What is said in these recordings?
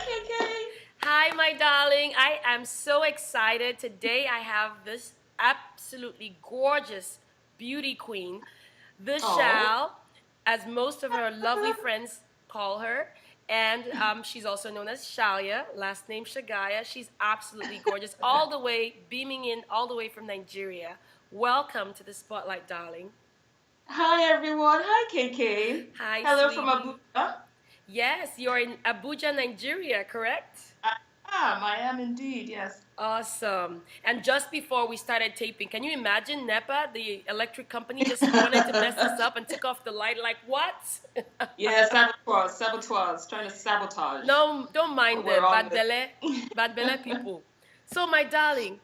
Queenkay. Hi, my darling. I am so excited. Today I have this absolutely gorgeous beauty queen, the Oh. Chal, as most of her lovely friends call her. And she's also known as Chalya, last name Shagaya. She's absolutely gorgeous, all the way, beaming in all the way from Nigeria. Welcome to the spotlight, darling. Hi, everyone. Hi, KK. Hi, Hello from sweetie. Abuja. Yes, you're in Abuja, Nigeria, correct? I am indeed, yes. Awesome. And just before we started taping, can you imagine NEPA, the electric company, just wanted to mess us up and took off the light? Like, what? Yeah, saboteurs, trying to sabotage. No, don't But mind we're them. on with Bad belle it. people. So, my darling,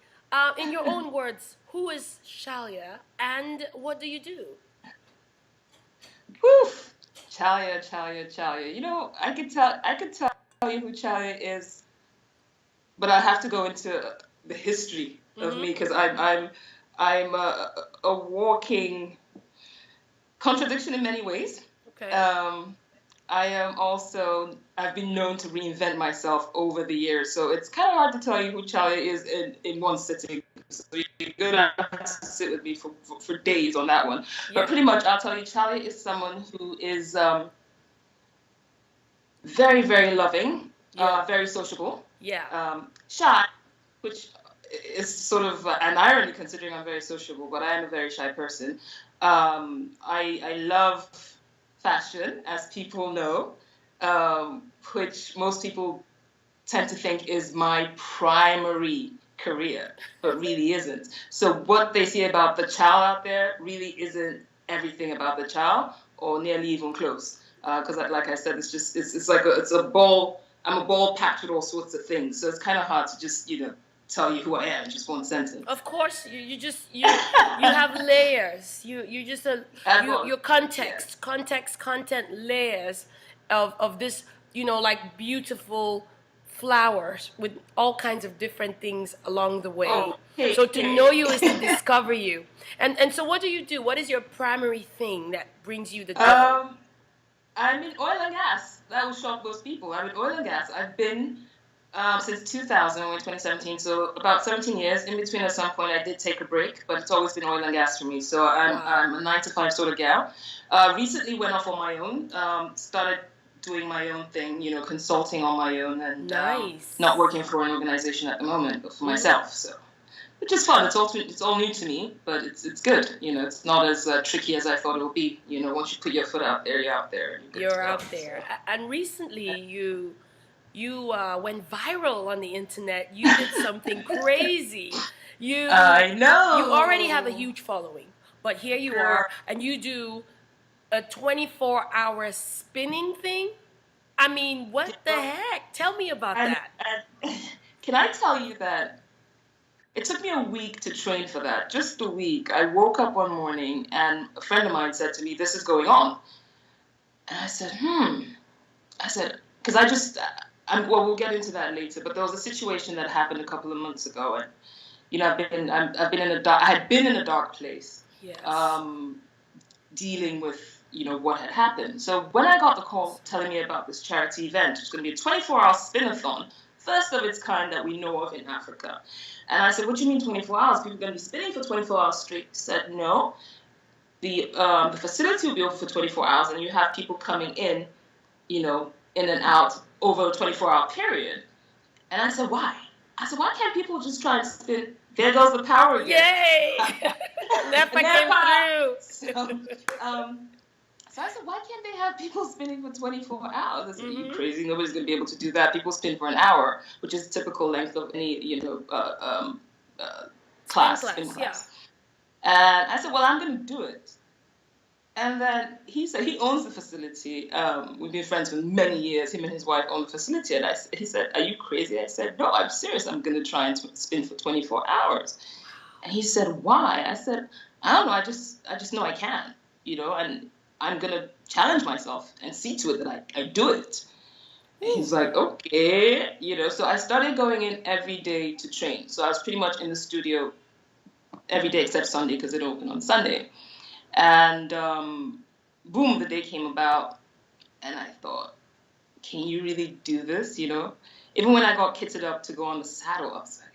in your own words, who is Shalia and what do you do? Woof. Chalya. I could tell you who Chalya is, but I have to go into the history of Mm-hmm. me because I'm a walking contradiction in many ways. Okay. Um, I've been known to reinvent myself over the years, so it's kind of hard to tell you who Chalya is in one sitting. So you're gonna have to sit with me for days on that one. But Yeah. pretty much, I'll tell you, Chalya is someone who is very, very loving, Yeah. very sociable, Yeah. shy, which is sort of an irony considering I'm very sociable, but I am a very shy person. I love fashion, as people know, which most people tend to think is my primary career, but really isn't. So what they see about the child out there really isn't everything about the child, or nearly even close. Because, like I said, it's like it's a ball. I'm a ball packed with all sorts of things. So it's kind of hard to just tell you who I am in just one sentence. Of course, you just you have layers. You just your Yes. content layers of this like beautiful flowers with all kinds of different things along the way. Oh, hey, So to know you is to hey. discover you. And so what do you do? What is your primary thing that brings you the dough? um, I'm in oil and gas. That will shock most people. I'm in oil and gas. I've been since 2000, we're in 2017, so about 17 years. In between, at some point, I did take a break, but it's always been oil and gas for me. So I'm a 9 to 5 sort of gal. Recently went off on my own, started doing my own thing, consulting on my own, and Nice. not working for an organization at the moment, but for myself. So which is fun. It's all new to me, but it's good. It's not as tricky as I thought it would be. Once you put your foot out there, you're out there. And you're good You're to go. out there. And recently you went viral on the internet. You did something crazy. I know. You already have a huge following, but here you are, and you do a 24-hour spinning thing. I mean, what the heck? Tell me about And, that. and can I tell you that it took me a week to train for that? Just a week. I woke up one morning and a friend of mine said to me, "This is going on," and I said, "Hmm." I said, because well, we'll get into that later. But there was a situation that happened a couple of months ago, and I've been in a dark. I had been in a dark place, Yes. Dealing with what had happened. So when I got the call telling me about this charity event, it's going to be a 24-hour spin-a-thon, first of its kind that we know of in Africa. And I said, "What do you mean 24 hours? People are going to be spinning for 24 hours straight?" He said, "No. The facility will be open for 24 hours, and you have people coming in and out over a 24-hour period." And I said, "Why?" I said, "Why can't people just try and spin?" There goes the power again. Yay! NEPA came through. So I said, "Why can't they have people spinning for 24 hours?" I said, "Are you crazy? Nobody's going to be able to do that. People spin for an hour, which is typical length of any, spin class. Yeah. And I said, "Well, I'm going to do it." And then he said he owns the facility. We've been friends for many years. Him and his wife own the facility. And he said, "Are you crazy?" I said, "No, I'm serious. I'm going to try and spin for 24 hours. And he said, "Why?" I said, "I don't know. I just know I can, and I'm going to challenge myself and see to it that I do it." And he's like, "Okay." So I started going in every day to train. So I was pretty much in the studio every day except Sunday because it opened on Sunday. And boom, the day came about, and I thought, can you really do this? Even when I got kitted up to go on the saddle, I was like,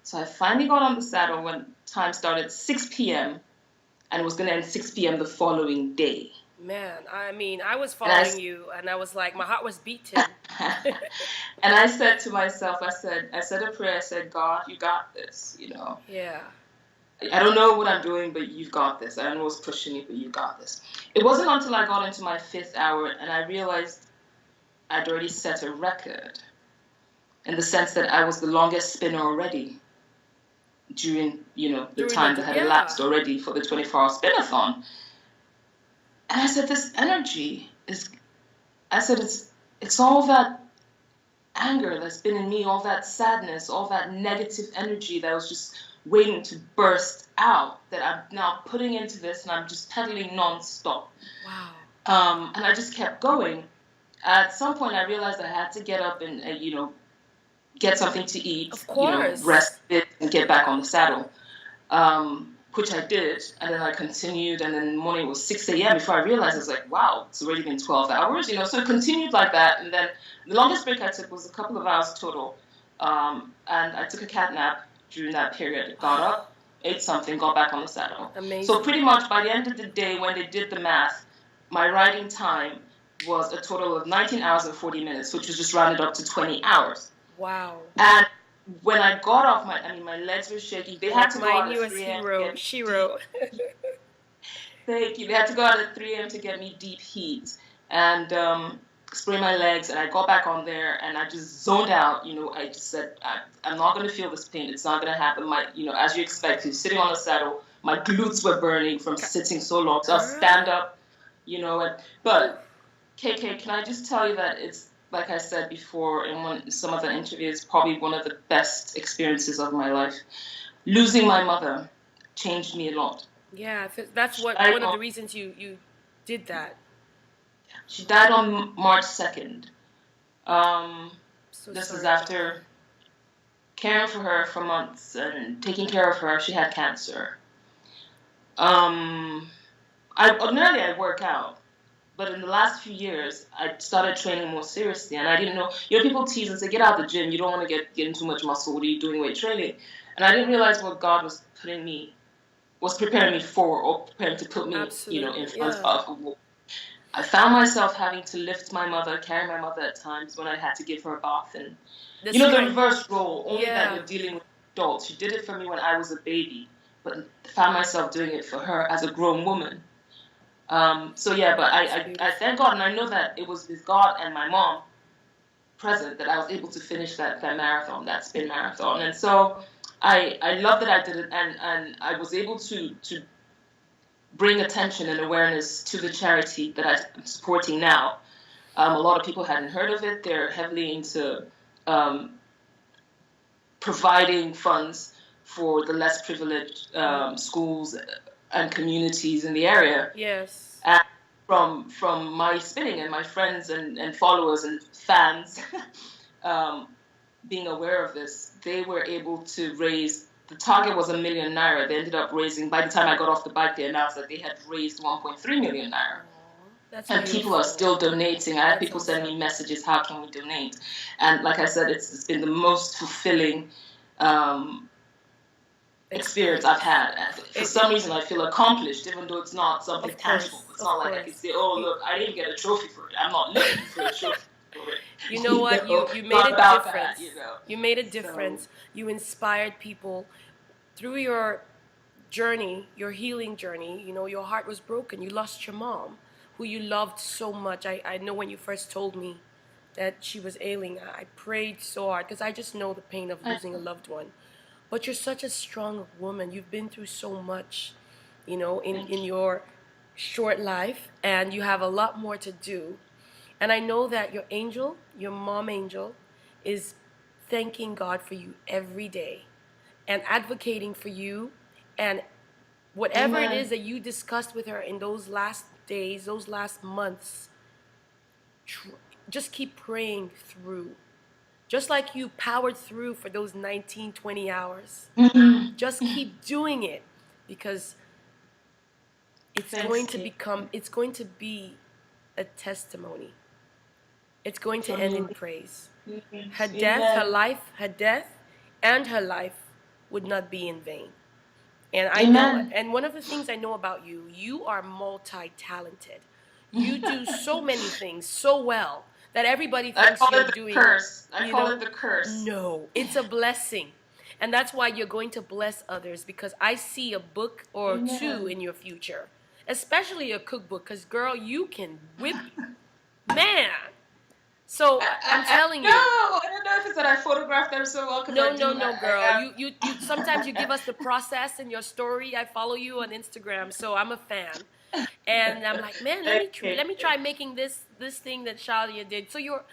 so I finally got on the saddle when time started 6 p.m. and it was going to end 6 p.m. the following day. Man, I mean, I was following you, and I was like, my heart was beating. And I said to myself, I said a prayer. I said, God, you got this. Yeah. I don't know what I'm doing, but you've got this. I don't know what's pushing me, but you got this. It wasn't until I got into my 5th hour and I realized I'd already set a record, in the sense that I was the longest spinner already during, the time that had elapsed already for the 24-hour spinathon. And I said, this energy it's all that anger that's been in me, all that sadness, all that negative energy that was just waiting to burst out, that I'm now putting into this, and I'm just pedaling nonstop. Wow. And I just kept going. At some point, I realized I had to get up and get something to eat, of course. Rest a bit and get back on the saddle, which I did. And then I continued, and then the morning was 6 a.m. before I realized, I was like, wow, it's already been 12 hours, so it continued like that. And then the longest break I took was a couple of hours total. And I took a cat nap during that period. Got up, ate something, got back on the saddle. Amazing. So pretty much by the end of the day, when they did the math, my riding time was a total of 19 hours and 40 minutes, which was just rounded up to 20 hours. Wow. And when I got off, my legs were shaking. They had to go out at 3 a.m. Shiro. Thank you. They had to go out at 3 a.m. to get me deep heat and spray my legs. And I got back on there and I just zoned out. I just said, I'm not going to feel this pain. It's not going to happen. As you expect, sitting on the saddle, my glutes were burning from sitting so long. So I'll stand up, but KK, can I just tell you that it's, like I said before in some of the interviews, probably one of the best experiences of my life. Losing my mother changed me a lot. Yeah, that's one of the reasons you did that. She died on March 2nd. This was after caring for her for months and taking care of her. She had cancer. Ordinarily I work out. But in the last few years, I started training more seriously, and I didn't know. People tease and say, "Get out of the gym. You don't want to get in too much muscle. What are you doing weight training?" And I didn't realize what God was preparing me for, or preparing to put me, in front of. I found myself having to lift my mother, carry my mother at times when I had to give her a bath, and the reverse role. Only that you're dealing with adults. She did it for me when I was a baby, but I found myself doing it for her as a grown woman. But I thank God, and I know that it was with God and my mom present that I was able to finish that marathon, that spin marathon. And so I love that I did it, and I was able to bring attention and awareness to the charity that I'm supporting now. A lot of people hadn't heard of it. They're heavily into providing funds for the less privileged schools and communities in the area. Yes. And from my spinning and my friends and followers and fans being aware of this, they were able to raise, the target was ₦1 million. They ended up raising, by the time I got off the bike, they announced that they had raised 1.3 million naira. That's and beautiful. People are still donating. I had people send me messages, how can we donate? And like I said, it's been the most fulfilling experience I've had. For some reason, I feel accomplished, even though it's not something tangible. It's not like I can say, oh, look, I didn't get a trophy for it. I'm not looking for a trophy for it. You know what? You made a difference. You made a difference. You inspired people through your journey, your healing journey. Your heart was broken. You lost your mom, who you loved so much. I know when you first told me that she was ailing, I prayed so hard because I just know the pain of losing a loved one. But you're such a strong woman. You've been through so much, in your short life, and you have a lot more to do. And I know that your angel, your mom angel, is thanking God for you every day and advocating for you, and whatever it is that you discussed with her in those last days, those last months, just keep praying through. Just like you powered through for those 19, 20 hours. Just keep doing it, because it's going to be a testimony. it's going to I end in mean, praise. Her death, her amen. life, her death, and her life would not be in vain. And I know, Amen. and one of the things I know about you, you are multi-talented. You do so many things so well that everybody I thinks call you're it the doing, curse. I call it the curse. no, it's a blessing. And that's why you're going to bless others, because I see a book or two Amen. in your future, especially a cookbook, because girl, you can whip, man. So I'm telling No, you, I don't know if it's that I photograph them so well because no, I no, do. no, I girl. have. You. Sometimes you give us the process in your story. I follow you on Instagram, so I'm a fan. And I'm like, man, Okay. let me try making this thing that Chalya did. So you're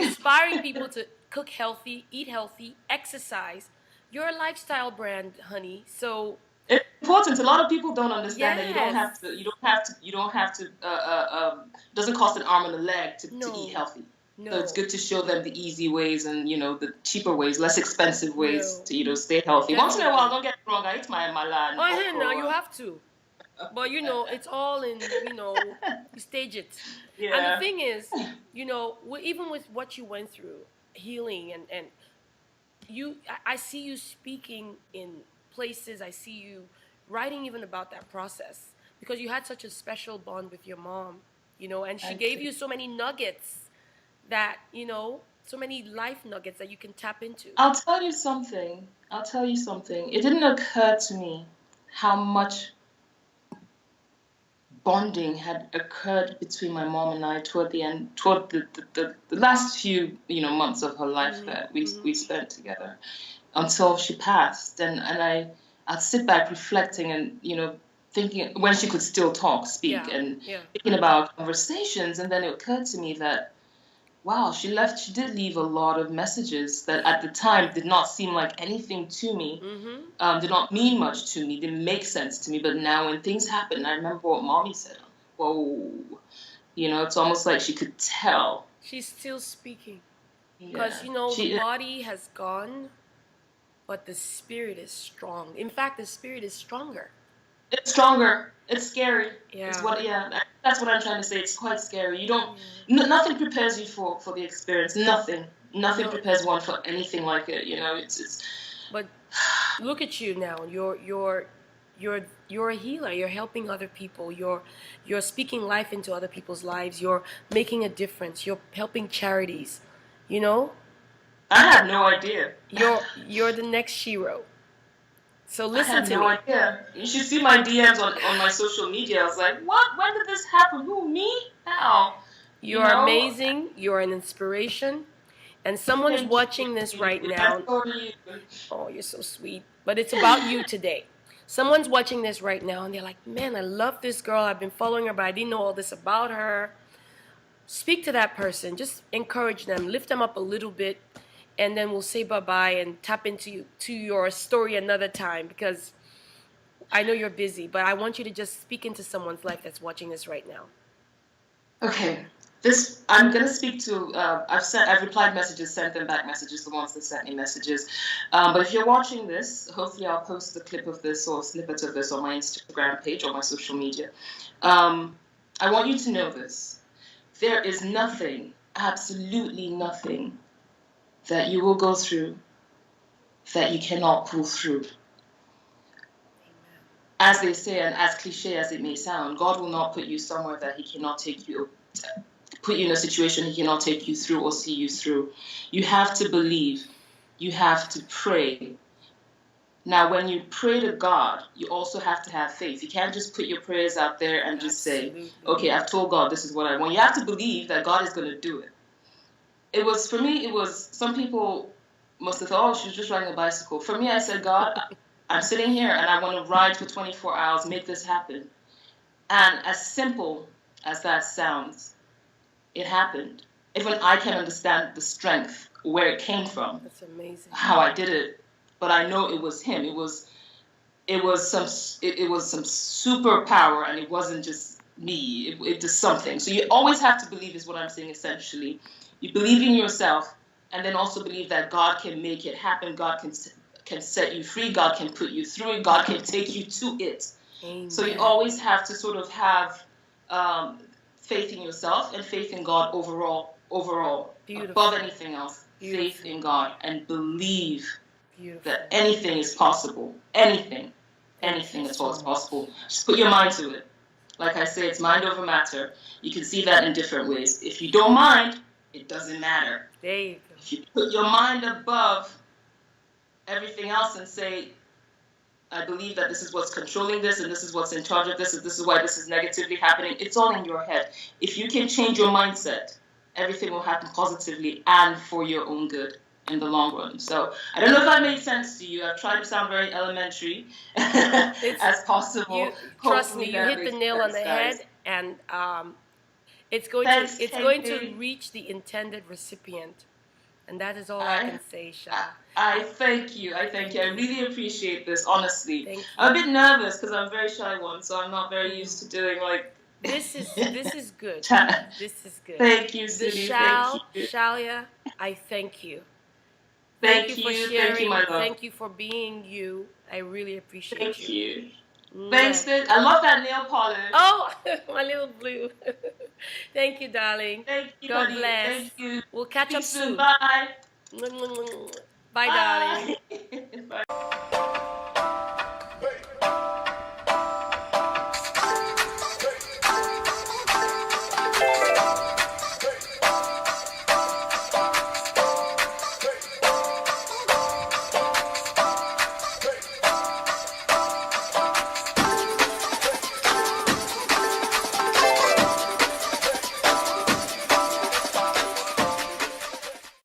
inspiring people to cook healthy, eat healthy, exercise. You're a lifestyle brand, honey. So It's important. A lot of people don't understand that you don't yes, have to. You don't have to. You don't have to. It doesn't cost an arm and a leg to eat no, healthy. So it's no, good to show them the easy ways and the cheaper ways, less expensive ways no, to stay healthy. Once in a while, definitely. don't get me wrong. I eat my mala and Oh, hey, now you okra. have to. But it's all in, you stage it. And the Yeah. thing is, even with what you went through, healing, and I see you speaking in places, I see you writing even about that process, because you had such a special bond with your mom, and she Thank gave you. you so many nuggets that, so many life nuggets that you can tap into. I'll tell you something. It didn't occur to me how much bonding had occurred between my mom and I toward the end, toward the last few months of her life Mm-hmm, that we mm-hmm. we spent together until she passed, I'd sit back reflecting and thinking when she could still speak, Yeah, and yeah. thinking about conversations, and then it occurred to me that wow, she did leave a lot of messages that at the time did not seem like anything to me, Mm-hmm. did not mean much to me, didn't make sense to me. But now when things happen, I remember what mommy said. Whoa, it's almost like she could tell. She's still speaking. Because, Yeah, the she body has gone, but the spirit is strong. In fact, the spirit is stronger. it's stronger. It's scary. It's Yeah. what, yeah, that's what I'm trying to say. It's quite scary. You don't, Yeah. nothing prepares you for the experience. Nothing No. prepares one for anything like it. It's. But look at you now. You're a healer. You're helping other people. You're speaking life into other people's lives. You're making a difference. You're helping charities. You know, I had no idea. you're the next Shiro. So I listen had to no me. idea. You should see my DMs on my social media. I was like, what? When did this happen? Who, me? How? You You're know? amazing. You're an inspiration. And someone's Thank watching this you. right And now. so do you. Oh, you're so sweet. But it's about you today. Someone's watching this right now and they're like, man, I love this girl. I've been following her, but I didn't know all this about her. Speak to that person. Just encourage them. Lift them up a little bit. And then we'll say bye-bye and tap into your story another time, because I know you're busy, but I want you to just speak into someone's life that's watching this right now. Okay. I'm gonna speak to. I've replied messages, sent them back messages, the ones that sent me messages. But if you're watching this, hopefully I'll post the clip of this or snippet of this on my Instagram page or my social media. I want you to know this. There is nothing, absolutely nothing, that you will go through that you cannot pull through. As they say, and as cliche as it may sound, God will not put you somewhere that He cannot put you in a situation He cannot take you through or see you through. You have to believe. You have to pray. Now, when you pray to God, you also have to have faith. You can't just put your prayers out there and just say, okay, I've told God this is what I want. You have to believe that God is going to do it. For me, some people must have thought, oh, she's just riding a bicycle. For me, I said, God, I'm sitting here and I want to ride for 24 hours, make this happen. And as simple as that sounds, it happened. Even I can understand the strength, where it came from. That's amazing. How I did it. But I know it was Him. It was some superpower, and it wasn't just me. It was something. So you always have to believe, is what I'm saying essentially. You believe in yourself, and then also believe that God can make it happen. God can set you free. God can put you through it. God can take you to it. Amen. So you always have to sort of have faith in yourself and faith in God overall overall, Beautiful. above anything else, Beautiful. faith in God and believe Beautiful. that anything is possible. Anything at all is possible. Just put your mind to it. Like I say, it's mind over matter. You can see that in different ways. If you don't mind, it doesn't matter. There you go. If you put your mind above everything else and say, I believe that this is what's controlling this, and this is what's in charge of this, and this is why this is negatively happening, it's all in your head. If you can change your mindset, everything will happen positively and for your own good in the long run. So I don't know if that made sense to you. I've tried to sound very elementary as possible. Trust me, you hit the nail on the head, and it's going to reach the intended recipient, and that is all I can say, Shah. I thank you. I really appreciate this. Honestly, I'm a bit nervous because I'm a very shy one, so I'm not very used to doing like. This is good. This is good. Thank you, Sue. Thank you. Chalya, I thank you. Thank you for sharing. Thank you, my love. Thank you for being you. I really appreciate you. Thank you. Thanks, I love that nail polish. Oh, my little blue. Thank you, darling. Thank you, God buddy. bless. Thank you. We'll catch up soon. Bye. Bye, darling. Bye.